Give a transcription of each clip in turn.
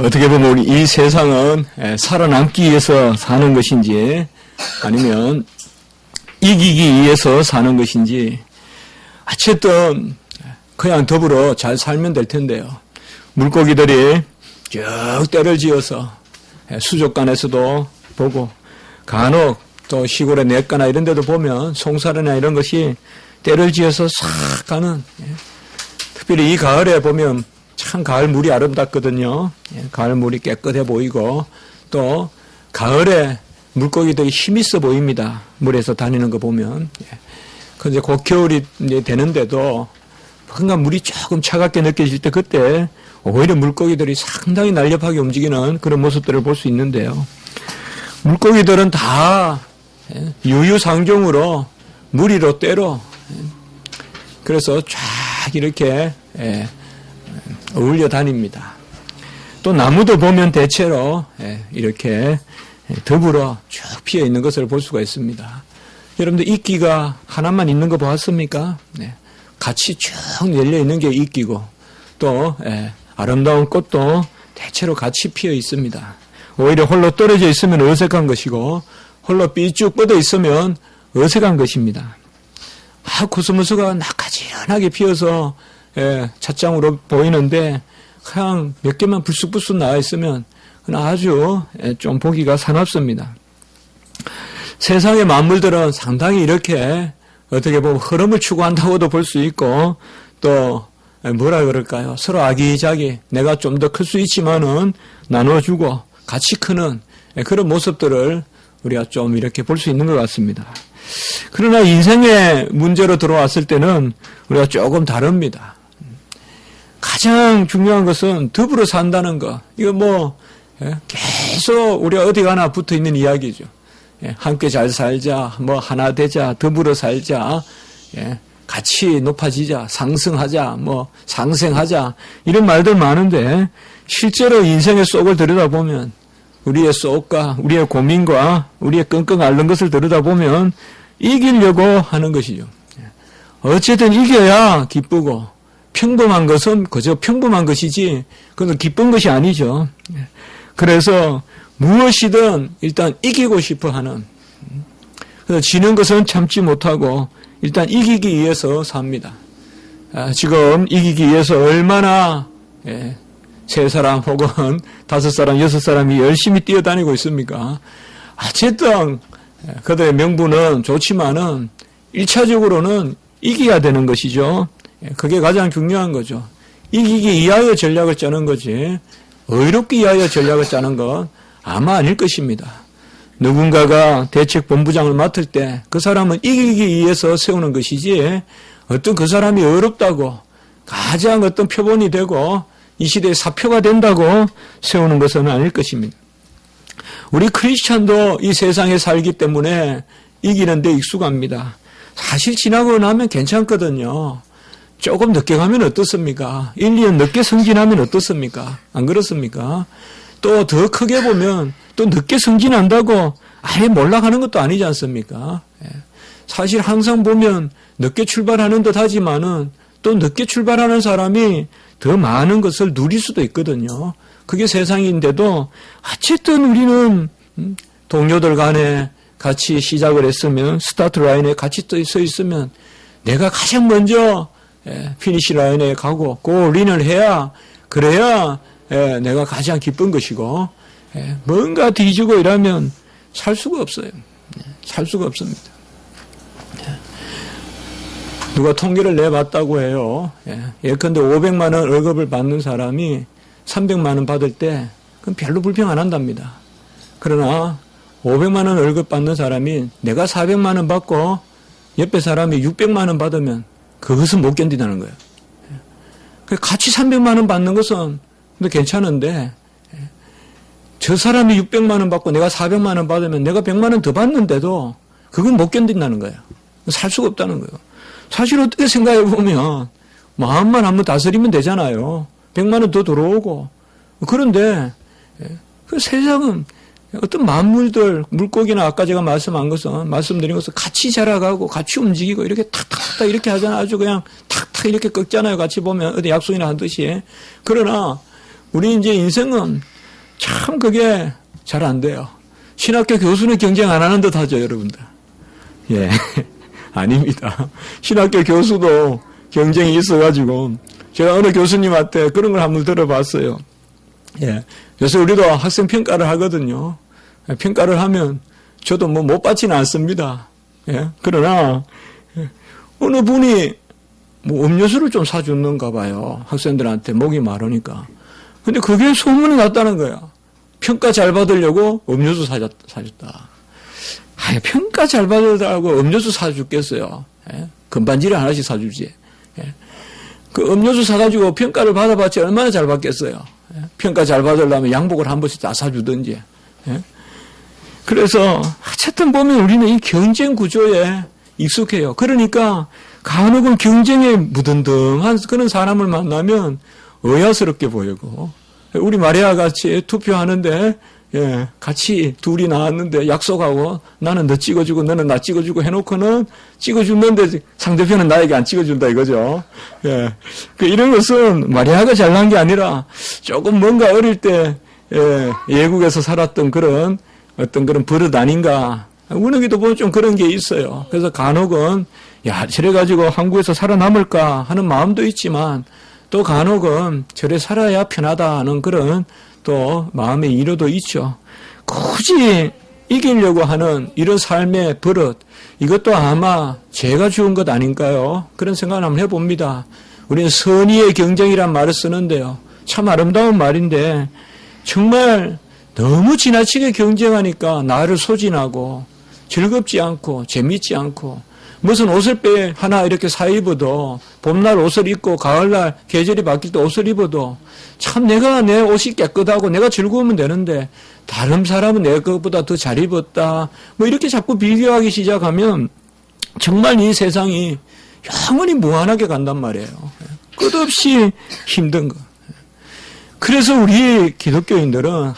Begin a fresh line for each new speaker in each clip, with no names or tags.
어떻게 보면 우리 이 세상은 살아남기 위해서 사는 것인지 아니면 이기기 위해서 사는 것인지 어쨌든 그냥 더불어 잘 살면 될 텐데요. 물고기들이 쭉 떼를 지어서 수족관에서도 보고 간혹 또 시골의 냇가나 이런 데도 보면 송사리나 이런 것이 떼를 지어서 싹 가는, 특별히 이 가을에 보면 참 가을 물이 아름답거든요. 가을 물이 깨끗해 보이고 또 가을에 물고기들이 힘 있어 보입니다. 물에서 다니는 거 보면. 그런데 곧 겨울이 이제 되는데도 뭔가 물이 조금 차갑게 느껴질 때 그때 오히려 물고기들이 상당히 날렵하게 움직이는 그런 모습들을 볼 수 있는데요. 물고기들은 다 유유상종으로 물 위로 때로 그래서 쫙 이렇게 어울려 다닙니다. 또 나무도 보면 대체로 이렇게 더불어 쭉 피어 있는 것을 볼 수가 있습니다. 여러분들 이끼가 하나만 있는 거 보았습니까? 같이 쭉 열려 있는 게 이끼고 또 아름다운 꽃도 대체로 같이 피어 있습니다. 오히려 홀로 떨어져 있으면 어색한 것이고 홀로 삐쭉 뻗어 있으면 어색한 것입니다. 코스모스가 나까지런하게 피어서 찻장으로 보이는데 그냥 몇 개만 불쑥불쑥 나와 있으면 아주 좀 보기가 사납습니다. 세상의 만물들은 상당히 이렇게 어떻게 보면 흐름을 추구한다고도 볼 수 있고 또 뭐라 그럴까요? 서로 아기자기 내가 좀 더 클 수 있지만은 나눠주고 같이 크는 그런 모습들을 우리가 좀 이렇게 볼 수 있는 것 같습니다. 그러나 인생의 문제로 들어왔을 때는 우리가 조금 다릅니다. 가장 중요한 것은 더불어 산다는 것. 이거 계속 우리가 어디 가나 붙어 있는 이야기죠. 함께 잘 살자, 하나 되자, 더불어 살자, 같이 높아지자, 상승하자, 상생하자, 이런 말들 많은데, 실제로 인생의 속을 들여다보면, 우리의 속과, 우리의 고민과, 우리의 끙끙 앓는 것을 들여다보면, 이기려고 하는 것이죠. 어쨌든 이겨야 기쁘고, 평범한 것은 그저 평범한 것이지, 그건 기쁜 것이 아니죠. 그래서, 무엇이든 일단 이기고 싶어 하는, 그래서 지는 것은 참지 못하고 일단 이기기 위해서 삽니다. 지금 이기기 위해서 얼마나 세 사람 혹은 다섯 사람, 여섯 사람이 열심히 뛰어다니고 있습니까? 어쨌든 그들의 명분은 좋지만은 1차적으로는 이겨야 되는 것이죠. 그게 가장 중요한 거죠. 이기기 위하여 전략을 짜는 거지 의롭기 위하여 전략을 짜는 건 아마 아닐 것입니다. 누군가가 대책본부장을 맡을 때 그 사람은 이기기 위해서 세우는 것이지 어떤 그 사람이 의롭다고 가장 어떤 표본이 되고 이 시대의 사표가 된다고 세우는 것은 아닐 것입니다. 우리 크리스찬도 이 세상에 살기 때문에 이기는 데 익숙합니다. 사실 지나고 나면 괜찮거든요. 조금 늦게 가면 어떻습니까? 1, 2년 늦게 승진하면 어떻습니까? 안 그렇습니까? 또 더 크게 보면 또 늦게 승진한다고 아예 몰락하는 것도 아니지 않습니까? 사실 항상 보면 늦게 출발하는 듯 하지만은 또 늦게 출발하는 사람이 더 많은 것을 누릴 수도 있거든요. 그게 세상인데도 어쨌든 우리는 동료들 간에 같이 시작을 했으면 스타트 라인에 같이 서 있으면 내가 가장 먼저 피니시 라인에 가고 골인을 해야 그래야 내가 가장 기쁜 것이고 뭔가 뒤지고 이러면 살 수가 없어요. 살 수가 없습니다. 누가 통계를 내봤다고 해요. 예컨대 500만 원 월급을 받는 사람이 300만 원 받을 때 그건 별로 불평 안 한답니다. 그러나 500만 원 월급 받는 사람이 내가 400만 원 받고 옆에 사람이 600만 원 받으면 그것은 못 견딘다는 거예요. 같이 300만 원 받는 것은 괜찮은데 저 사람이 600만 원 받고 내가 400만 원 받으면 내가 100만 원 더 받는데도 그건 못 견딘다는 거예요. 살 수가 없다는 거예요. 사실 어떻게 생각해 보면 마음만 한번 다스리면 되잖아요. 100만 원 더 들어오고. 그런데 그 세상은 어떤 만물들, 물고기나 아까 제가 말씀드린 것은 같이 자라가고 같이 움직이고 이렇게 탁탁탁 이렇게 하잖아요. 아주 그냥 탁탁 이렇게 꺾잖아요. 같이 보면 어디 약속이나 하듯이. 그러나 우리 이제 인생은 참 그게 잘 안 돼요. 신학교 교수는 경쟁 안 하는 듯 하죠, 여러분들. 예. 아닙니다. 신학교 교수도 경쟁이 있어가지고, 제가 어느 교수님한테 그런 걸 한번 들어봤어요. 예. 요새 우리도 학생 평가를 하거든요. 평가를 하면 저도 뭐 못 받지는 않습니다. 예. 그러나, 어느 분이 뭐 음료수를 좀 사주는가 봐요. 학생들한테 목이 마르니까. 근데 그게 소문이 났다는 거야. 평가 잘 받으려고 음료수 사줬다. 평가 잘 받으려고 음료수 사줬겠어요. 예? 금반지를 하나씩 사주지. 예? 그 음료수 사가지고 평가를 받아봤지 얼마나 잘 받겠어요. 예? 평가 잘 받으려면 양복을 한 번씩 다 사주든지. 예? 그래서 어쨌든 보면 우리는 이 경쟁 구조에 익숙해요. 그러니까 간혹은 경쟁에 무든등한 그런 사람을 만나면 의아스럽게 보이고, 우리 마리아 같이 투표하는데 예, 같이 둘이 나왔는데 약속하고 나는 너 찍어주고 너는 나 찍어주고 해놓고는 찍어주는데 상대편은 나에게 안 찍어준다 이거죠. 예, 이런 것은 마리아가 잘난 게 아니라 조금 뭔가 어릴 때 예국에서 살았던 그런 어떤 그런 버릇 아닌가. 우리기도 보면 좀 그런 게 있어요. 그래서 간혹은 야 저래가지고 한국에서 살아남을까 하는 마음도 있지만 또 간혹은 저래 살아야 편하다는 그런 또 마음의 이유도 있죠. 굳이 이기려고 하는 이런 삶의 버릇, 이것도 아마 제가 주은 것 아닌가요? 그런 생각을 한번 해봅니다. 우리는 선의의 경쟁이란 말을 쓰는데요. 참 아름다운 말인데 정말 너무 지나치게 경쟁하니까 나를 소진하고 즐겁지 않고 재밌지 않고 무슨 옷을 하나 이렇게 사 입어도 봄날 옷을 입고 가을날 계절이 바뀔 때 옷을 입어도 참 내가 내 옷이 깨끗하고 내가 즐거우면 되는데 다른 사람은 내 것보다 더 잘 입었다 뭐 이렇게 자꾸 비교하기 시작하면 정말 이 세상이 영원히 무한하게 간단 말이에요. 끝없이 힘든 거. 그래서 우리 기독교인들은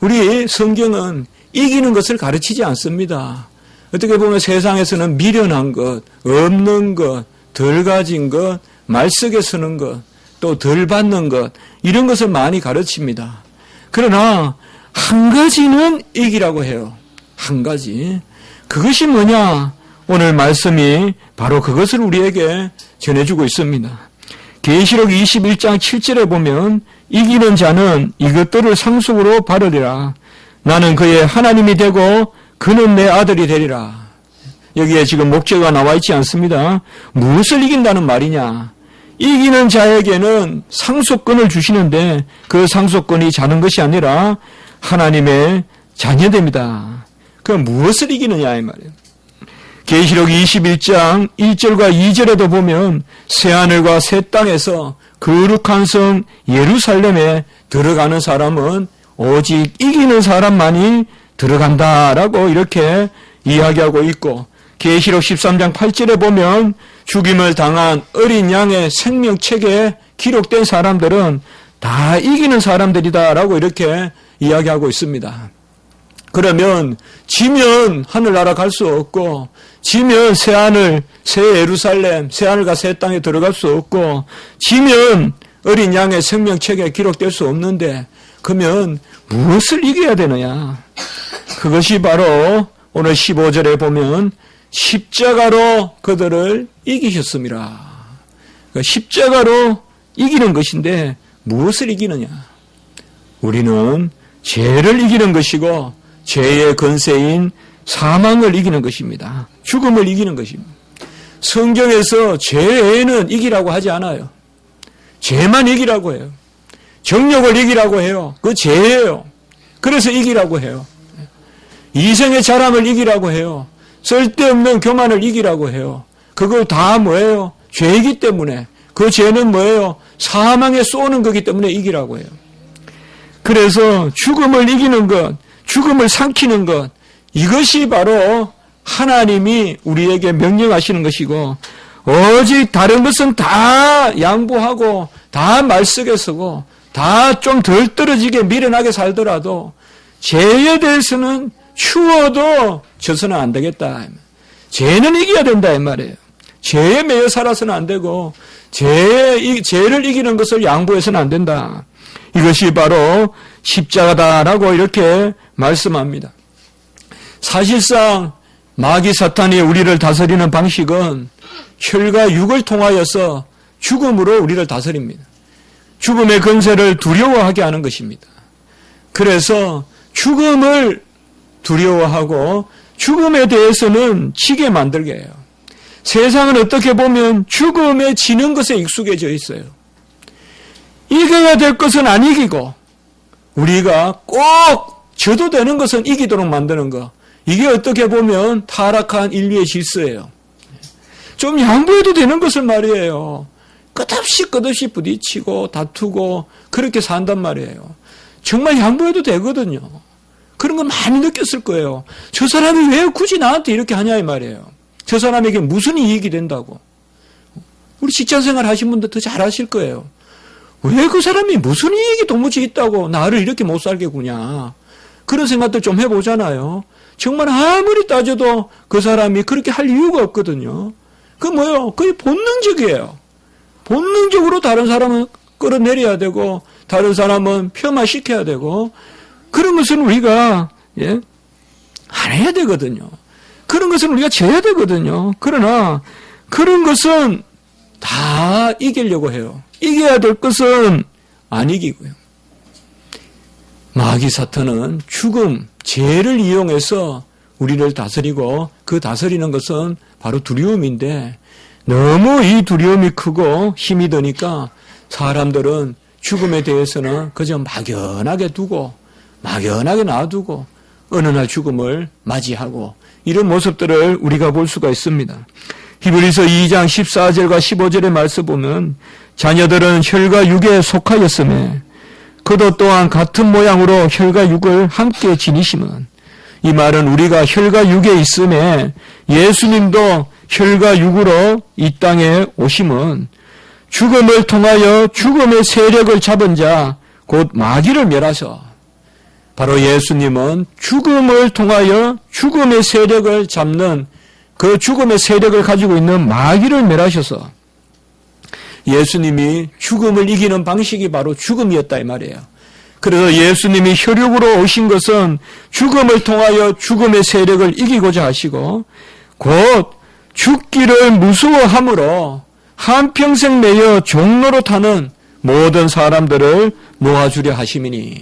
우리 성경은 이기는 것을 가르치지 않습니다. 어떻게 보면 세상에서는 미련한 것, 없는 것, 덜 가진 것, 말쓰게 쓰는 것, 또 덜 받는 것, 이런 것을 많이 가르칩니다. 그러나 한 가지는 이기라고 해요. 한 가지. 그것이 뭐냐? 오늘 말씀이 바로 그것을 우리에게 전해주고 있습니다. 계시록 21장 7절에 보면 이기는 자는 이것들을 상속으로 바르리라. 나는 그의 하나님이 되고 그는 내 아들이 되리라. 여기에 지금 목적어가 나와 있지 않습니다. 무엇을 이긴다는 말이냐? 이기는 자에게는 상속권을 주시는데 그 상속권이 작은 것이 아니라 하나님의 자녀됩니다. 그럼 무엇을 이기느냐 이 말이에요. 계시록 21장 1절과 2절에도 보면 새하늘과 새 땅에서 거룩한 성 예루살렘에 들어가는 사람은 오직 이기는 사람만이 들어간다라고 이렇게 이야기하고 있고 계시록 13장 8절에 보면 죽임을 당한 어린 양의 생명책에 기록된 사람들은 다 이기는 사람들이다라고 이렇게 이야기하고 있습니다. 그러면 지면 하늘나라 갈 수 없고 지면 새하늘, 새 예루살렘, 새하늘과 새 땅에 들어갈 수 없고 지면 어린 양의 생명책에 기록될 수 없는데 그러면 무엇을 이겨야 되느냐? 그것이 바로 오늘 15절에 보면 십자가로 그들을 이기셨습니다. 십자가로 이기는 것인데 무엇을 이기느냐? 우리는 죄를 이기는 것이고 죄의 권세인 사망을 이기는 것입니다. 죽음을 이기는 것입니다. 성경에서 죄에는 이기라고 하지 않아요. 죄만 이기라고 해요. 정욕을 이기라고 해요. 그 죄예요. 그래서 이기라고 해요. 이생의 자람을 이기라고 해요. 쓸데없는 교만을 이기라고 해요. 그걸 다 뭐예요? 죄이기 때문에. 그 죄는 뭐예요? 사망에 쏘는 거기 때문에 이기라고 해요. 그래서 죽음을 이기는 것, 죽음을 삼키는 것, 이것이 바로 하나님이 우리에게 명령하시는 것이고 오직 다른 것은 다 양보하고 다 말쓰게 쓰고 다 좀 덜 떨어지게 미련하게 살더라도 죄에 대해서는 추워도 져서는 안 되겠다. 죄는 이겨야 된다 이 말이에요. 죄에 매여 살아서는 안 되고 죄를 이기는 것을 양보해서는 안 된다. 이것이 바로 십자가다라고 이렇게 말씀합니다. 사실상 마귀 사탄이 우리를 다스리는 방식은 혈과 육을 통하여서 죽음으로 우리를 다스립니다. 죽음의 권세를 두려워하게 하는 것입니다. 그래서 죽음을 두려워하고 죽음에 대해서는 지게 만들게 해요. 세상은 어떻게 보면 죽음에 지는 것에 익숙해져 있어요. 이겨야 될 것은 안 이기고 우리가 꼭 져도 되는 것은 이기도록 만드는 것. 이게 어떻게 보면 타락한 인류의 질서예요. 좀 양보해도 되는 것을 말이에요. 끝없이 부딪히고 다투고 그렇게 산단 말이에요. 정말 양보해도 되거든요. 그런 거 많이 느꼈을 거예요. 저 사람이 왜 굳이 나한테 이렇게 하냐 이 말이에요. 저 사람에게 무슨 이익이 된다고. 우리 직장생활 하신 분들 더 잘 아실 거예요. 왜 그 사람이 무슨 이익이 도무지 있다고 나를 이렇게 못 살게 구냐. 그런 생각들 좀 해보잖아요. 정말 아무리 따져도 그 사람이 그렇게 할 이유가 없거든요. 그 뭐예요? 거의 본능적이에요. 본능적으로 다른 사람은 끌어내려야 되고 다른 사람은 폄하시켜야 되고 그런 것은 우리가 안 해야 되거든요. 그런 것은 우리가 져야 되거든요. 그러나 그런 것은 다 이기려고 해요. 이겨야 될 것은 안 이기고요. 마귀 사탄은 죽음, 죄를 이용해서 우리를 다스리고 그 다스리는 것은 바로 두려움인데 너무 이 두려움이 크고 힘이 드니까 사람들은 죽음에 대해서는 그저 막연하게 두고 막연하게 놔두고 어느 날 죽음을 맞이하고 이런 모습들을 우리가 볼 수가 있습니다. 히브리서 2장 14절과 15절의 말씀 보면 자녀들은 혈과 육에 속하였으며 그도 또한 같은 모양으로 혈과 육을 함께 지니심은 이 말은 우리가 혈과 육에 있음에 예수님도 혈과 육으로 이 땅에 오심은 죽음을 통하여 죽음의 세력을 잡은 자 곧 마귀를 멸하셔. 바로 예수님은 죽음을 통하여 죽음의 세력을 잡는 그 죽음의 세력을 가지고 있는 마귀를 멸하셔서 예수님이 죽음을 이기는 방식이 바로 죽음이었다 이 말이에요. 그래서 예수님이 혈육으로 오신 것은 죽음을 통하여 죽음의 세력을 이기고자 하시고 곧 죽기를 무서워함으로 한평생 매여 종로로 타는 모든 사람들을 놓아주려 하심이니.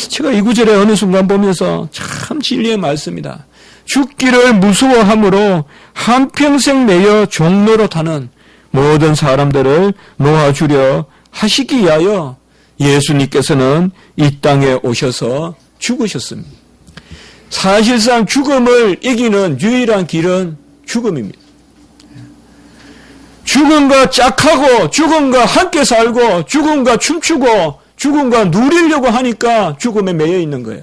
제가 이 구절에 어느 순간 보면서 참 진리의 말씀이다. 죽기를 무서워함으로 한평생 매여 종로로 타는 모든 사람들을 놓아주려 하시기 위하여 예수님께서는 이 땅에 오셔서 죽으셨습니다. 사실상 죽음을 이기는 유일한 길은 죽음입니다. 죽음과 짝하고 죽음과 함께 살고 죽음과 춤추고 죽음과 누리려고 하니까 죽음에 매여 있는 거예요.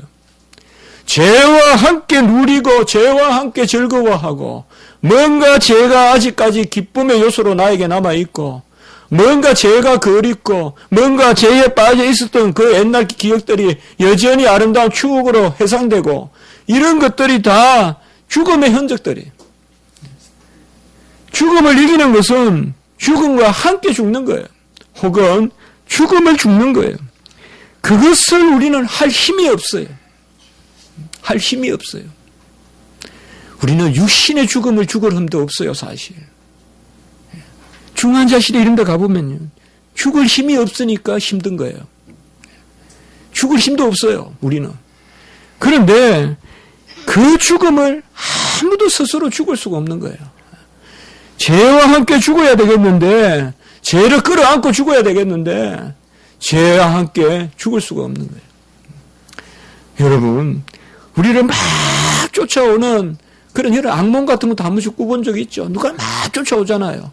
죄와 함께 누리고 죄와 함께 즐거워하고 뭔가 죄가 아직까지 기쁨의 요소로 나에게 남아있고 뭔가 죄가 그립고 뭔가 죄에 빠져 있었던 그 옛날 기억들이 여전히 아름다운 추억으로 회상되고 이런 것들이 다 죽음의 흔적들이에요. 죽음을 이기는 것은 죽음과 함께 죽는 거예요. 혹은 죽음을 죽는 거예요. 그것을 우리는 할 힘이 없어요. 할 힘이 없어요. 우리는 육신의 죽음을 죽을 힘도 없어요, 사실. 중환자실에 이런 데 가보면요. 죽을 힘이 없으니까 힘든 거예요. 죽을 힘도 없어요, 우리는. 그런데 그 죽음을 아무도 스스로 죽을 수가 없는 거예요. 죄와 함께 죽어야 되겠는데, 죄를 끌어안고 죽어야 되겠는데, 죄와 함께 죽을 수가 없는 거예요. 여러분, 우리를 막 쫓아오는 그런 이런 악몽 같은 것도 한 번씩 꾸본 적이 있죠. 누가 막 쫓아오잖아요.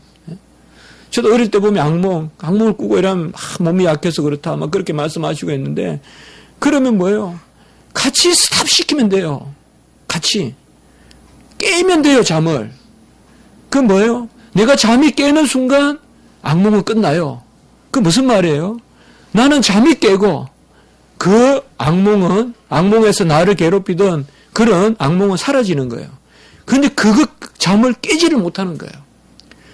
저도 어릴 때 보면 악몽을 꾸고 이러면 몸이 약해서 그렇다, 막 그렇게 말씀하시고 했는데, 그러면 뭐예요? 같이 스탑시키면 돼요. 같이. 깨면 돼요, 잠을. 그 뭐예요? 내가 잠이 깨는 순간 악몽은 끝나요. 그 무슨 말이에요? 나는 잠이 깨고 그 악몽에서 나를 괴롭히던 그런 악몽은 사라지는 거예요. 근데 잠을 깨지를 못하는 거예요.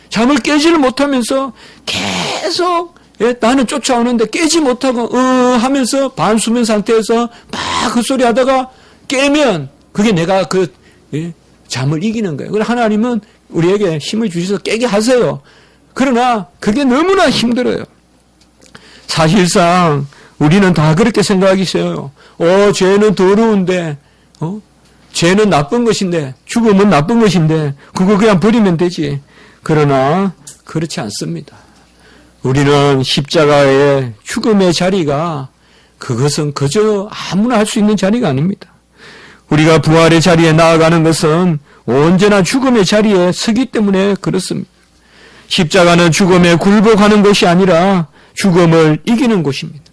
잠을 깨지를 못하면서 계속 예? 나는 쫓아오는데 깨지 못하고 하면서 반수면 상태에서 막 헛소리 하다가 깨면 그게 내가 잠을 이기는 거예요. 그래서 하나님은 우리에게 힘을 주셔서 깨게 하세요. 그러나 그게 너무나 힘들어요. 사실상 우리는 다 그렇게 생각하기 쉬워요. 죄는 더러운데, 죄는 나쁜 것인데, 죽음은 나쁜 것인데, 그거 그냥 버리면 되지. 그러나 그렇지 않습니다. 우리는 십자가의 죽음의 자리가 그것은 그저 아무나 할 수 있는 자리가 아닙니다. 우리가 부활의 자리에 나아가는 것은 언제나 죽음의 자리에 서기 때문에 그렇습니다. 십자가는 죽음에 굴복하는 것이 아니라 죽음을 이기는 곳입니다.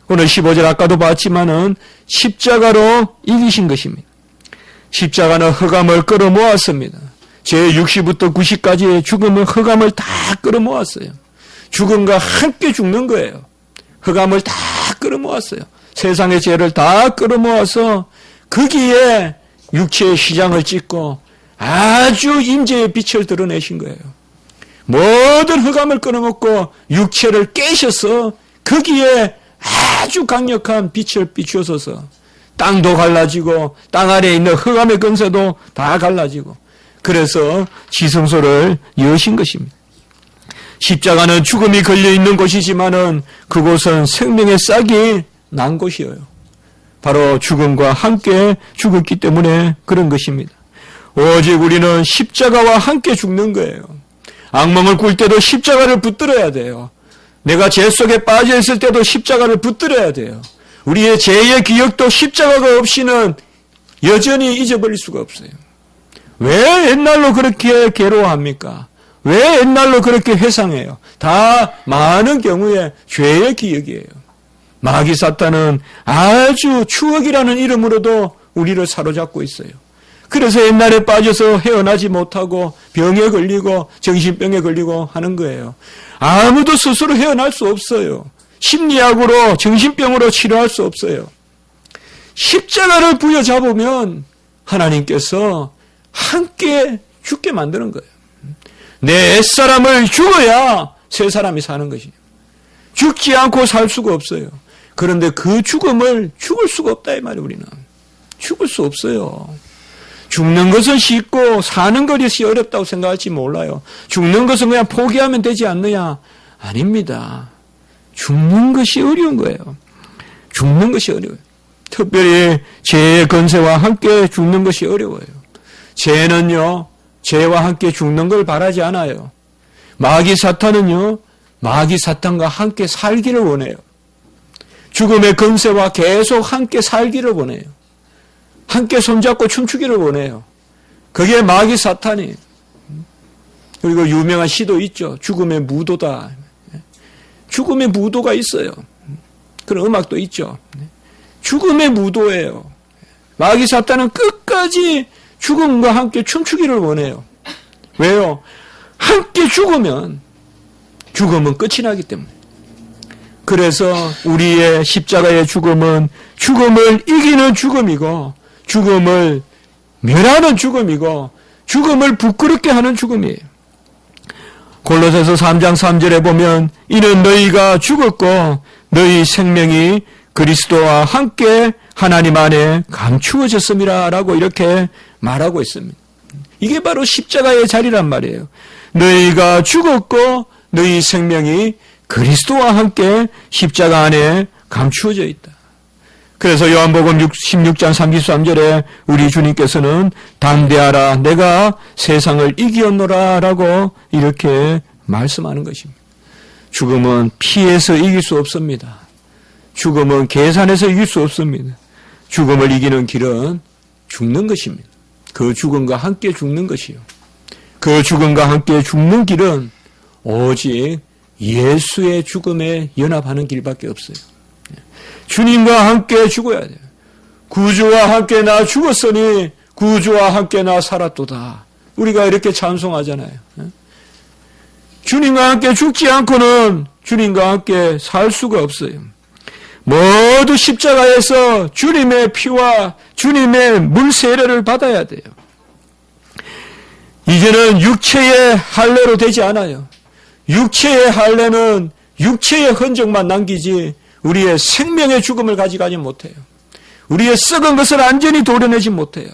오늘 15절 아까도 봤지만은 십자가로 이기신 것입니다. 십자가는 흑암을 끌어모았습니다. 제60부터 90까지의 죽음은 흑암을 다 끌어모았어요. 죽음과 함께 죽는 거예요. 흑암을 다 끌어모았어요. 세상의 죄를 다 끌어모아서 거기에 육체의 휘장을 찢고 아주 임재의 빛을 드러내신 거예요. 모든 흑암을 끌어먹고 육체를 깨셔서 거기에 아주 강력한 빛을 비추어서 땅도 갈라지고 땅 아래에 있는 흑암의 근세도 다 갈라지고 그래서 지성소를 여신 것입니다. 십자가는 죽음이 걸려있는 곳이지만은 그곳은 생명의 싹이 난 곳이에요. 바로 죽음과 함께 죽었기 때문에 그런 것입니다. 오직 우리는 십자가와 함께 죽는 거예요. 악몽을 꿀 때도 십자가를 붙들어야 돼요. 내가 죄 속에 빠져 있을 때도 십자가를 붙들어야 돼요. 우리의 죄의 기억도 십자가가 없이는 여전히 잊어버릴 수가 없어요. 왜 옛날로 그렇게 괴로워합니까? 왜 옛날로 그렇게 회상해요? 다 많은 경우에 죄의 기억이에요. 마귀 사탄은 아주 추억이라는 이름으로도 우리를 사로잡고 있어요. 그래서 옛날에 빠져서 헤어나지 못하고 병에 걸리고 정신병에 걸리고 하는 거예요. 아무도 스스로 헤어날 수 없어요. 심리학으로 정신병으로 치료할 수 없어요. 십자가를 부여잡으면 하나님께서 함께 죽게 만드는 거예요. 내 옛사람을 죽어야 새 사람이 사는 것이에요. 죽지 않고 살 수가 없어요. 그런데 그 죽음을 죽을 수가 없다 이 말이에요. 우리는 죽을 수 없어요. 죽는 것은 쉽고 사는 것이 어렵다고 생각할지 몰라요. 죽는 것은 그냥 포기하면 되지 않느냐? 아닙니다. 죽는 것이 어려운 거예요. 죽는 것이 어려워요. 특별히 죄의 건세와 함께 죽는 것이 어려워요. 죄는요, 죄와 함께 죽는 걸 바라지 않아요. 마귀 사탄은요, 마귀 사탄과 함께 살기를 원해요. 죽음의 건세와 계속 함께 살기를 원해요. 함께 손잡고 춤추기를 원해요. 그게 마귀 사탄이에요. 그리고 유명한 시도 있죠. 죽음의 무도다. 죽음의 무도가 있어요. 그런 음악도 있죠. 죽음의 무도예요. 마귀 사탄은 끝까지 죽음과 함께 춤추기를 원해요. 왜요? 함께 죽으면 죽음은 끝이 나기 때문에. 그래서 우리의 십자가의 죽음은 죽음을 이기는 죽음이고 죽음을 멸하는 죽음이고 죽음을 부끄럽게 하는 죽음이에요. 골로새서 3장 3절에 보면 이는 너희가 죽었고 너희 생명이 그리스도와 함께 하나님 안에 감추어졌음이라 라고 이렇게 말하고 있습니다. 이게 바로 십자가의 자리란 말이에요. 너희가 죽었고 너희 생명이 그리스도와 함께 십자가 안에 감추어져 있다. 그래서 요한복음 16장 33절에 우리 주님께서는 담대하라 내가 세상을 이기었노라 라고 이렇게 말씀하는 것입니다. 죽음은 피해서 이길 수 없습니다. 죽음은 계산해서 이길 수 없습니다. 죽음을 이기는 길은 죽는 것입니다. 그 죽음과 함께 죽는 것이요. 그 죽음과 함께 죽는 길은 오직 예수의 죽음에 연합하는 길밖에 없어요. 주님과 함께 죽어야 돼요. 구주와 함께 나 죽었으니 구주와 함께 나 살았도다. 우리가 이렇게 찬송하잖아요. 주님과 함께 죽지 않고는 주님과 함께 살 수가 없어요. 모두 십자가에서 주님의 피와 주님의 물 세례를 받아야 돼요. 이제는 육체의 할례로 되지 않아요. 육체의 할례는 육체의 흔적만 남기지 우리의 생명의 죽음을 가져가지 못해요. 우리의 썩은 것을 완전히 도려내지 못해요.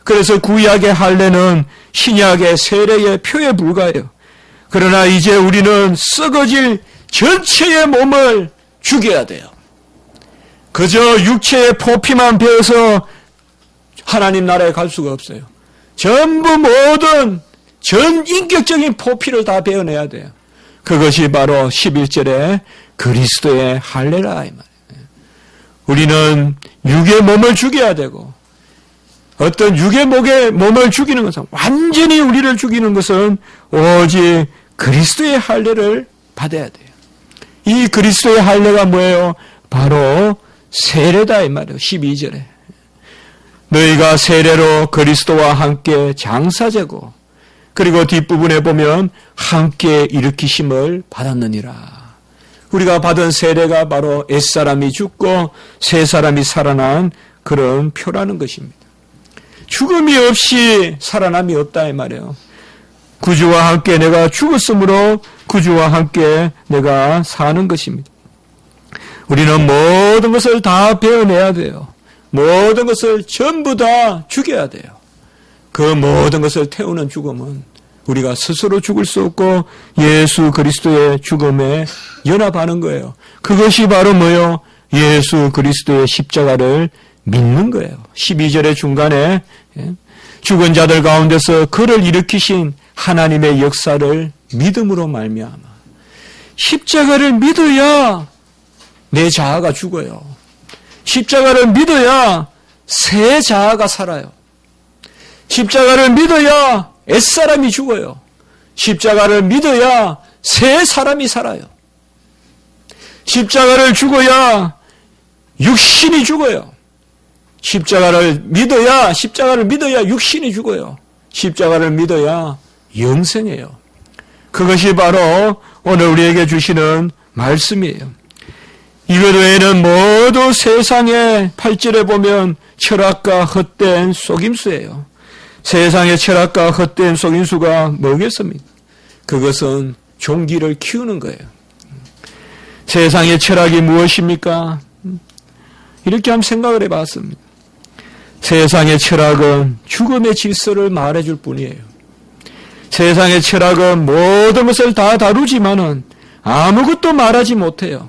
그래서 구약의 할례는 신약의 세례의 표에 불과해요. 그러나 이제 우리는 썩어질 전체의 몸을 죽여야 돼요. 그저 육체의 포피만 베어서 하나님 나라에 갈 수가 없어요. 전부 모든 전 인격적인 포피를 다 베어내야 돼요. 그것이 바로 11절에 그리스도의 할례라 이 말이에요. 우리는 육의 몸을 죽여야 되고 어떤 육의 몸을 죽이는 것은 완전히 우리를 죽이는 것은 오직 그리스도의 할례를 받아야 돼요. 이 그리스도의 할례가 뭐예요? 바로 세례다 이 말이에요. 12절에 너희가 세례로 그리스도와 함께 장사되고 그리고 뒷부분에 보면 함께 일으키심을 받았느니라. 우리가 받은 세례가 바로 옛사람이 죽고 새사람이 살아난 그런 표라는 것입니다. 죽음이 없이 살아남이 없다 이 말이에요. 구주와 함께 내가 죽었으므로 구주와 함께 내가 사는 것입니다. 우리는 모든 것을 다 베어내야 돼요. 모든 것을 전부 다 죽여야 돼요. 그 모든 것을 태우는 죽음은 우리가 스스로 죽을 수 없고 예수 그리스도의 죽음에 연합하는 거예요. 그것이 바로 뭐예요? 예수 그리스도의 십자가를 믿는 거예요. 12절의 중간에 죽은 자들 가운데서 그를 일으키신 하나님의 역사를 믿음으로 말미암아 십자가를 믿어야 내 자아가 죽어요. 십자가를 믿어야 새 자아가 살아요. 십자가를 믿어야 옛사람이 죽어요. 십자가를 믿어야 새 사람이 살아요. 십자가를 죽어야 육신이 죽어요. 십자가를 믿어야 육신이 죽어요. 십자가를 믿어야 영생이에요. 그것이 바로 오늘 우리에게 주시는 말씀이에요. 이것 외에는 모두 세상의 8절에 보면 철학과 헛된 속임수예요. 세상의 철학과 헛된 속임수가 뭐겠습니까? 그것은 종기를 키우는 거예요. 세상의 철학이 무엇입니까? 이렇게 한번 생각을 해봤습니다. 세상의 철학은 죽음의 질서를 말해줄 뿐이에요. 세상의 철학은 모든 것을 다 다루지만은 아무것도 말하지 못해요.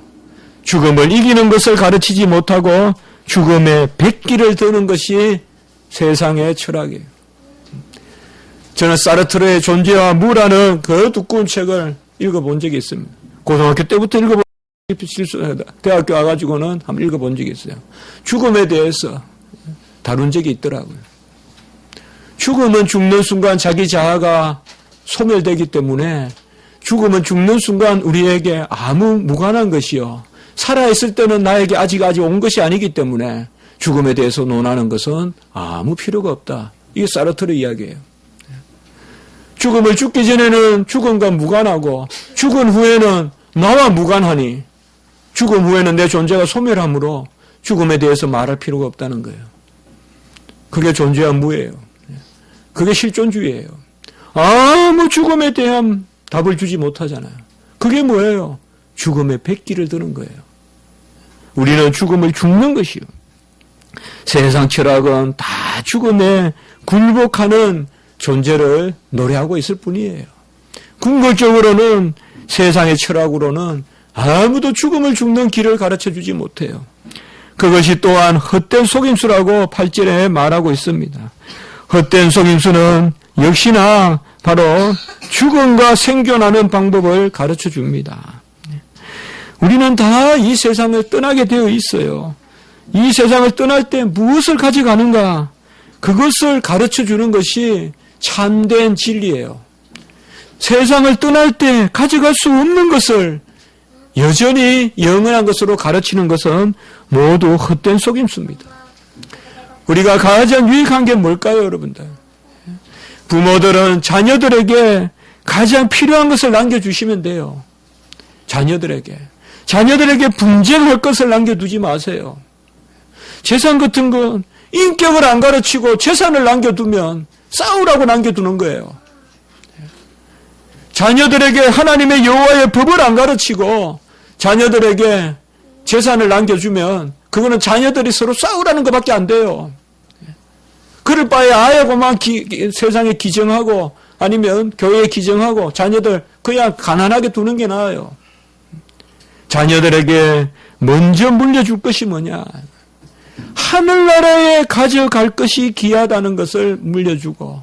죽음을 이기는 것을 가르치지 못하고 죽음의 백기를 드는 것이 세상의 철학이에요. 저는 사르트르의 존재와 무라는 그 두꺼운 책을 읽어본 적이 있습니다. 고등학교 때부터 읽어본 적이 있어요. 대학교 와가지고는 한번 읽어본 적이 있어요. 죽음에 대해서 다룬 적이 있더라고요. 죽음은 죽는 순간 자기 자아가 소멸되기 때문에 죽음은 죽는 순간 우리에게 아무 무관한 것이요. 살아있을 때는 나에게 아직 온 것이 아니기 때문에 죽음에 대해서 논하는 것은 아무 필요가 없다. 이게 사르트르 이야기예요. 죽음을 죽기 전에는 죽음과 무관하고 죽은 후에는 나와 무관하니 죽음 후에는 내 존재가 소멸함으로 죽음에 대해서 말할 필요가 없다는 거예요. 그게 존재와 무예요. 그게 실존주의예요. 아무 죽음에 대한 답을 주지 못하잖아요. 그게 뭐예요? 죽음의 백기를 드는 거예요. 우리는 죽음을 죽는 것이요. 세상 철학은 다 죽음에 굴복하는 존재를 노래하고 있을 뿐이에요. 궁극적으로는 세상의 철학으로는 아무도 죽음을 죽는 길을 가르쳐 주지 못해요. 그것이 또한 헛된 속임수라고 8절에 말하고 있습니다. 헛된 속임수는 역시나 바로 죽음과 생존하는 방법을 가르쳐 줍니다. 우리는 다 이 세상을 떠나게 되어 있어요. 이 세상을 떠날 때 무엇을 가져가는가? 그것을 가르쳐 주는 것이 참된 진리예요. 세상을 떠날 때 가져갈 수 없는 것을 여전히 영원한 것으로 가르치는 것은 모두 헛된 속임수입니다. 우리가 가장 유익한 게 뭘까요, 여러분들? 부모들은 자녀들에게 가장 필요한 것을 남겨주시면 돼요. 자녀들에게 분쟁할 것을 남겨두지 마세요. 재산 같은 건 인격을 안 가르치고 재산을 남겨두면 싸우라고 남겨두는 거예요. 자녀들에게 하나님의 여호와의 법을 안 가르치고 자녀들에게 재산을 남겨주면 그거는 자녀들이 서로 싸우라는 것밖에 안 돼요. 그럴 바에 아예 그만 세상에 기증하고 아니면 교회에 기증하고 자녀들 그냥 가난하게 두는 게 나아요. 자녀들에게 먼저 물려줄 것이 뭐냐? 하늘나라에 가져갈 것이 귀하다는 것을 물려주고,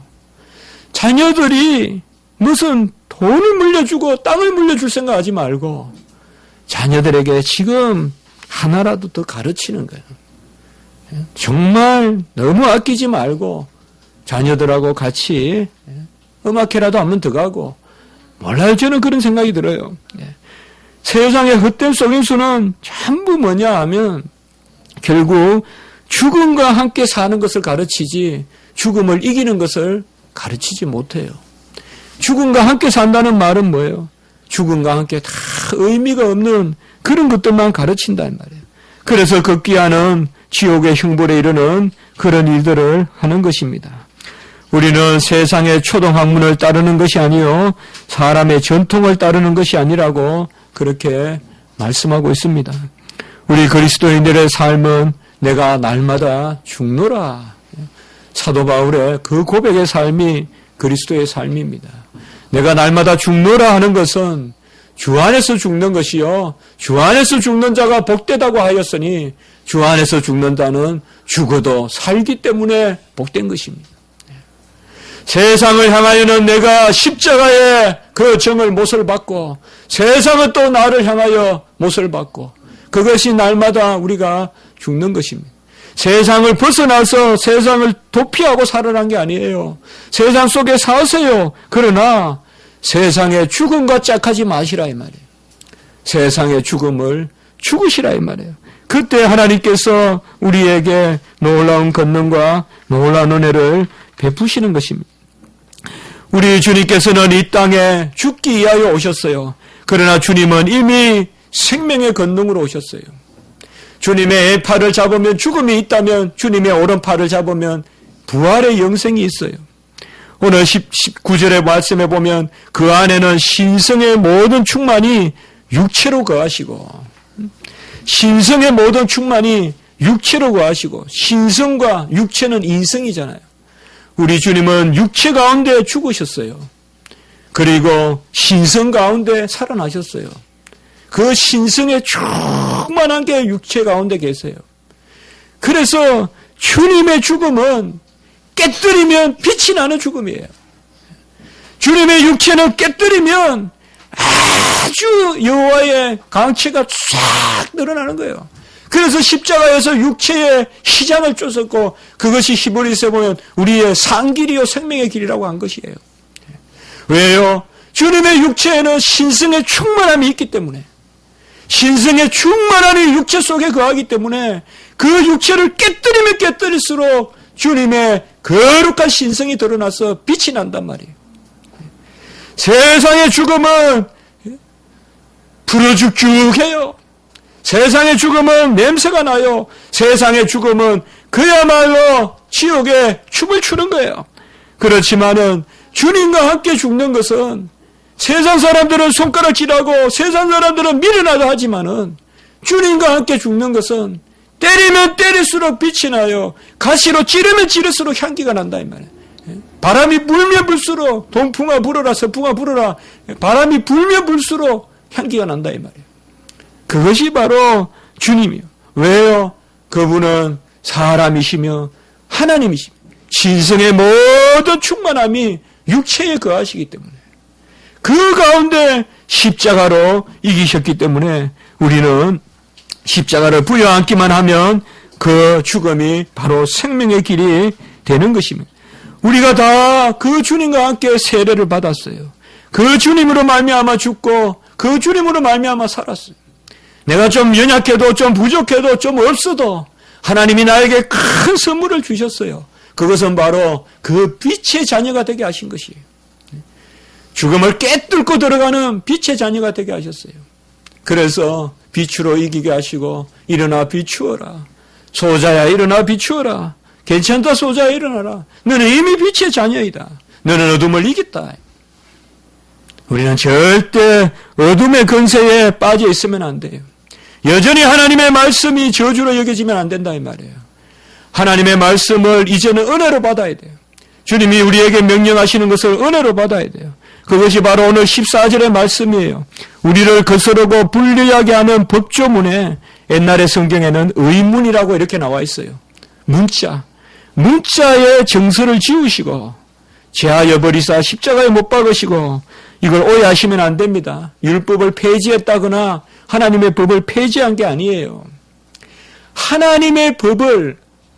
자녀들이 무슨 돈을 물려주고 땅을 물려줄 생각하지 말고 자녀들에게 지금 하나라도 더 가르치는 거예요. 정말 너무 아끼지 말고 자녀들하고 같이 음악회라도 한번 더 가고, 몰라요, 저는 그런 생각이 들어요. 세상의 헛된 속임수는 전부 뭐냐 하면 결국 죽음과 함께 사는 것을 가르치지 죽음을 이기는 것을 가르치지 못해요. 죽음과 함께 산다는 말은 뭐예요? 죽음과 함께 다 의미가 없는 그런 것들만 가르친단 말이에요. 그래서 극기야는 지옥의 형벌에 이르는 그런 일들을 하는 것입니다. 우리는 세상의 초등학문을 따르는 것이 아니요 사람의 전통을 따르는 것이 아니라고 그렇게 말씀하고 있습니다. 우리 그리스도인들의 삶은 내가 날마다 죽노라. 사도 바울의 그 고백의 삶이 그리스도의 삶입니다. 내가 날마다 죽노라 하는 것은 주 안에서 죽는 것이요 주 안에서 죽는 자가 복되다고 하였으니 주 안에서 죽는 자는 죽어도 살기 때문에 복된 것입니다. 세상을 향하여는 내가 십자가의 그 정을 못을 받고 세상은 또 나를 향하여 못을 받고 그것이 날마다 우리가 죽는 것입니다. 세상을 벗어나서 세상을 도피하고 살아난 게 아니에요. 세상 속에 사세요. 그러나 세상의 죽음과 짝하지 마시라 이 말이에요. 세상의 죽음을 죽으시라 이 말이에요. 그때 하나님께서 우리에게 놀라운 권능과 놀라운 은혜를 베푸시는 것입니다. 우리 주님께서는 이 땅에 죽기 위하여 오셨어요. 그러나 주님은 이미 생명의 권능으로 오셨어요. 주님의 팔을 잡으면 죽음이 있다면 주님의 오른팔을 잡으면 부활의 영생이 있어요. 오늘 19절의 말씀에 보면 그 안에는 신성의 모든 충만이 육체로 거하시고, 신성의 모든 충만이 육체로 거하시고, 신성과 육체는 인성이잖아요. 우리 주님은 육체 가운데 죽으셨어요. 그리고 신성 가운데 살아나셨어요. 그 신성에 충만한 게 육체 가운데 계세요. 그래서 주님의 죽음은 깨뜨리면 빛이 나는 죽음이에요. 주님의 육체는 깨뜨리면 아주 여호와의 강체가 쫙 늘어나는 거예요. 그래서 십자가에서 육체의 희장을 쫓았고 그것이 히브리서에 보면 우리의 상길이요 생명의 길이라고 한 것이에요. 왜요? 주님의 육체에는 신성의 충만함이 있기 때문에, 신성의 충만함이 육체 속에 거하기 때문에 그 육체를 깨뜨리면 깨뜨릴수록 주님의 거룩한 신성이 드러나서 빛이 난단 말이에요. 세상의 죽음은 부르죽죽해요. 세상의 죽음은 냄새가 나요. 세상의 죽음은 그야말로 지옥에 춤을 추는 거예요. 그렇지만은 주님과 함께 죽는 것은 세상 사람들은 손가락질하고 세상 사람들은 미련하다 하지만은 주님과 함께 죽는 것은 때리면 때릴수록 빛이 나요. 가시로 찌르면 찌를수록 향기가 난다 이 말이에요. 바람이 불면 불수록 동풍아 불어라 서풍아 불어라 바람이 불면 불수록 향기가 난다 이 말이에요. 그것이 바로 주님이요. 왜요? 그분은 사람이시며 하나님이시며 신성의 모든 충만함이 육체에 거하시기 때문에 그 가운데 십자가로 이기셨기 때문에 우리는 십자가를 부여안기만 하면 그 죽음이 바로 생명의 길이 되는 것입니다. 우리가 다 그 주님과 함께 세례를 받았어요. 그 주님으로 말미암아 죽고 그 주님으로 말미암아 살았어요. 내가 좀 연약해도 좀 부족해도 좀 없어도 하나님이 나에게 큰 선물을 주셨어요. 그것은 바로 그 빛의 자녀가 되게 하신 것이에요. 죽음을 깨뚫고 들어가는 빛의 자녀가 되게 하셨어요. 그래서 빛으로 이기게 하시고 일어나 비추어라. 소자야 일어나 비추어라. 괜찮다 소자야 일어나라. 너는 이미 빛의 자녀이다. 너는 어둠을 이겼다. 우리는 절대 어둠의 근세에 빠져 있으면 안 돼요. 여전히 하나님의 말씀이 저주로 여겨지면 안 된다 이 말이에요. 하나님의 말씀을 이제는 은혜로 받아야 돼요. 주님이 우리에게 명령하시는 것을 은혜로 받아야 돼요. 그것이 바로 오늘 14절의 말씀이에요. 우리를 거스르고 불리하게 하는 법조문에 옛날의 성경에는 의문이라고 이렇게 나와 있어요. 문자의 정서를 지우시고 제하여 버리사 십자가에 못 박으시고 이걸 오해하시면 안 됩니다. 율법을 폐지했다거나 하나님의 법을 폐지한 게 아니에요. 하나님의 법을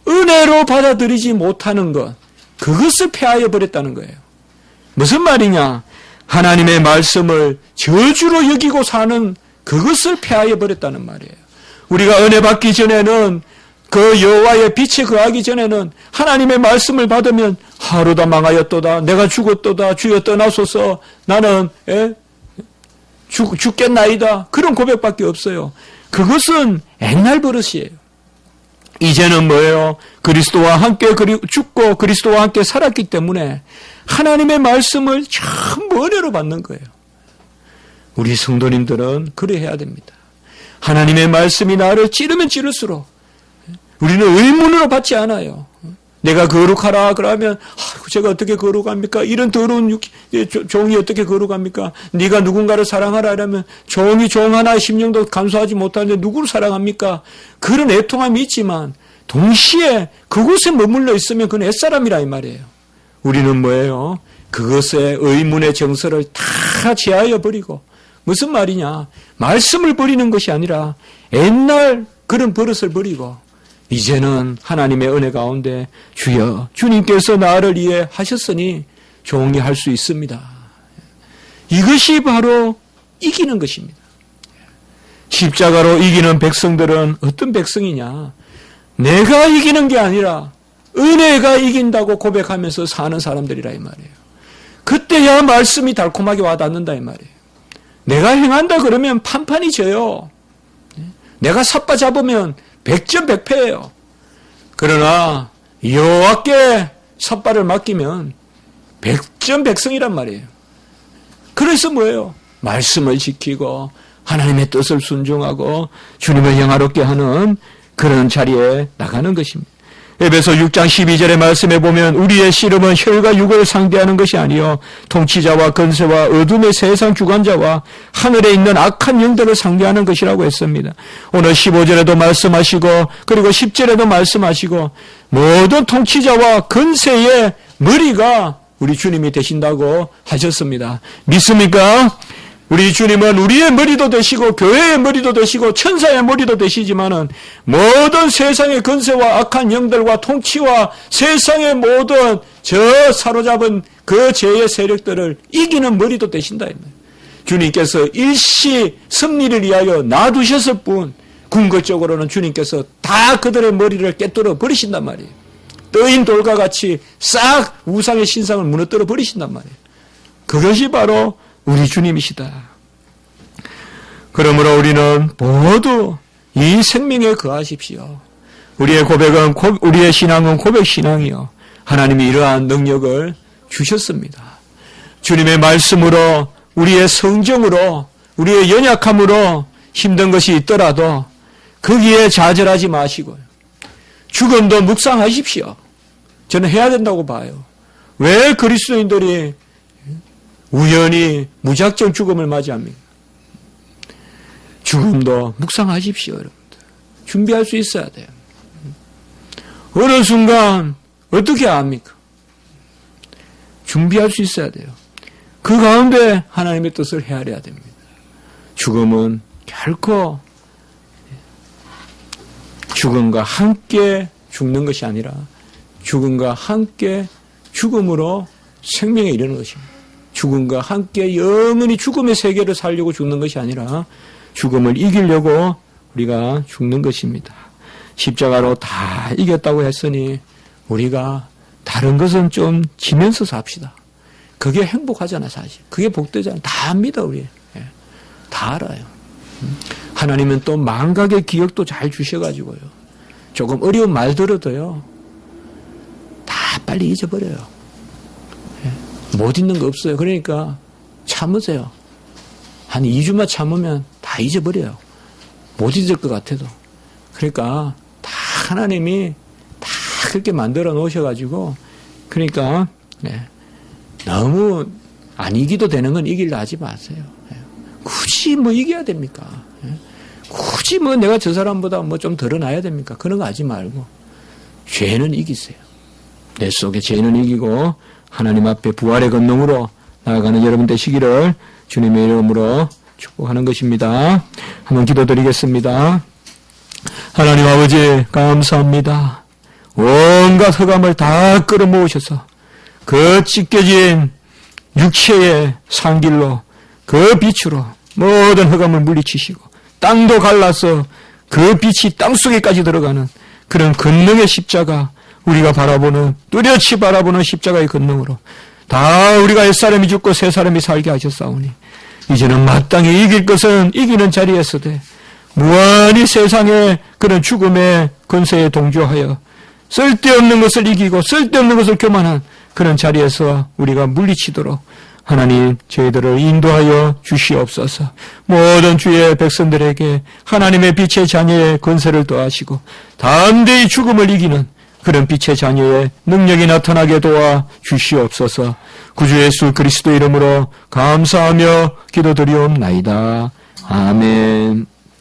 은혜로 받아들이지 못하는 것, 그것을 폐하여 버렸다는 거예요. 무슨 말이냐? 하나님의 말씀을 저주로 여기고 사는 그것을 폐하여 버렸다는 말이에요. 우리가 은혜 받기 전에는 그 여호와의 빛에 거하기 전에는 하나님의 말씀을 받으면 하루다 망하였도다. 내가 죽었도다. 주여 떠나소서. 나는 죽겠나이다. 그런 고백밖에 없어요. 그것은 옛날 버릇이에요. 이제는 뭐예요? 그리스도와 함께 죽고 그리스도와 함께 살았기 때문에 하나님의 말씀을 전부 은혜로 받는 거예요. 우리 성도님들은 그래야 됩니다. 하나님의 말씀이 나를 찌르면 찌를수록 우리는 의문으로 받지 않아요. 내가 거룩하라 그러면 제가 어떻게 거룩합니까? 이런 더러운 종이 어떻게 거룩합니까? 네가 누군가를 사랑하라 이러면 종이 종 하나의 심령도 감수하지 못하는데 누구를 사랑합니까? 그런 애통함이 있지만 동시에 그곳에 머물러 있으면 그건 옛사람이라 이 말이에요. 우리는 뭐예요? 그것의 의문의 정서를 다 제하여 버리고 무슨 말이냐? 말씀을 버리는 것이 아니라 옛날 그런 버릇을 버리고 이제는 하나님의 은혜 가운데 주여 주님께서 나를 위해 하셨으니 종이 할 수 있습니다. 이것이 바로 이기는 것입니다. 십자가로 이기는 백성들은 어떤 백성이냐? 내가 이기는 게 아니라 은혜가 이긴다고 고백하면서 사는 사람들이라 이 말이에요. 그때야 말씀이 달콤하게 와닿는다 이 말이에요. 내가 행한다 그러면 판판이 져요. 내가 삿바 잡으면 백전백패예요. 그러나 여호와께 삿발을 맡기면 백전백승이란 말이에요. 그래서 뭐예요? 말씀을 지키고 하나님의 뜻을 순종하고 주님을 영화롭게 하는 그런 자리에 나가는 것입니다. 에베소 6장 12절의 말씀에 보면 우리의 씨름은 혈과 육을 상대하는 것이 아니요 통치자와 권세와 어둠의 세상 주관자와 하늘에 있는 악한 영들을 상대하는 것이라고 했습니다. 오늘 15절에도 말씀하시고 그리고 10절에도 말씀하시고 모든 통치자와 권세의 머리가 우리 주님이 되신다고 하셨습니다. 믿습니까? 우리 주님은 우리의 머리도 되시고 교회의 머리도 되시고 천사의 머리도 되시지만은 모든 세상의 권세와 악한 영들과 통치와 세상의 모든 저 사로잡은 그 죄의 세력들을 이기는 머리도 되신다. 주님께서 일시 승리를 위하여 놔두셨을 뿐 궁극적으로는 주님께서 다 그들의 머리를 깨뜨려 버리신단 말이에요. 떠인 돌과 같이 싹 우상의 신상을 무너뜨려 버리신단 말이에요. 그것이 바로 우리 주님이시다. 그러므로 우리는 모두 이 생명에 거하십시오. 우리의 고백은 우리의 신앙은 고백신앙이요. 하나님이 이러한 능력을 주셨습니다. 주님의 말씀으로 우리의 성정으로 우리의 연약함으로 힘든 것이 있더라도 거기에 좌절하지 마시고요. 죽음도 묵상하십시오. 저는 해야 된다고 봐요. 왜 그리스도인들이 우연히 무작정 죽음을 맞이합니까? 죽음도 묵상하십시오, 여러분들. 준비할 수 있어야 돼요. 어느 순간 어떻게 압니까? 준비할 수 있어야 돼요. 그 가운데 하나님의 뜻을 헤아려야 됩니다. 죽음은 결코 죽음과 함께 죽는 것이 아니라 죽음과 함께 죽음으로 생명에 이르는 것입니다. 죽음과 함께 영원히 죽음의 세계를 살려고 죽는 것이 아니라 죽음을 이기려고 우리가 죽는 것입니다. 십자가로 다 이겼다고 했으니 우리가 다른 것은 좀 지면서 삽시다. 그게 행복하잖아, 사실. 그게 복되잖아. 다 압니다, 우리. 다 알아요. 하나님은 또 망각의 기억도 잘 주셔가지고요. 조금 어려운 말 들어도요. 다 빨리 잊어버려요. 못 잊는 거 없어요. 그러니까 참으세요. 한 2주만 참으면 다 잊어버려요. 못 잊을 것 같아도. 그러니까 다 하나님이 다 그렇게 만들어 놓으셔가지고, 그러니까 너무 안 이기도 되는 건 이기려 하지 마세요. 굳이 뭐 이겨야 됩니까? 굳이 뭐 내가 저 사람보다 뭐 좀 드러나야 됩니까? 그런 거 하지 말고 죄는 이기세요. 내 속에 죄는 이기고 하나님 앞에 부활의 권능으로 나아가는 여러분 되시기를 주님의 이름으로 축복하는 것입니다. 한번 기도드리겠습니다. 하나님 아버지 감사합니다. 온갖 흑암을 다 끌어모으셔서 그 찢겨진 육체의 산길로 그 빛으로 모든 흑암을 물리치시고 땅도 갈라서 그 빛이 땅속에까지 들어가는 그런 권능의 십자가, 우리가 바라보는, 뚜렷이 바라보는 십자가의 권능으로 다 우리가 옛사람이 죽고 새사람이 살게 하셨사오니 이제는 마땅히 이길 것은 이기는 자리에서되 무한히 세상의 그런 죽음의 권세에 동조하여 쓸데없는 것을 이기고 쓸데없는 것을 교만한 그런 자리에서 우리가 물리치도록 하나님 저희들을 인도하여 주시옵소서. 모든 주의 백성들에게 하나님의 빛의 자녀의 권세를 더하시고 담대히 죽음을 이기는 그런 빛의 자녀의 능력이 나타나게 도와 주시옵소서. 구주 예수 그리스도 이름으로 감사하며 기도드리옵나이다. 아멘.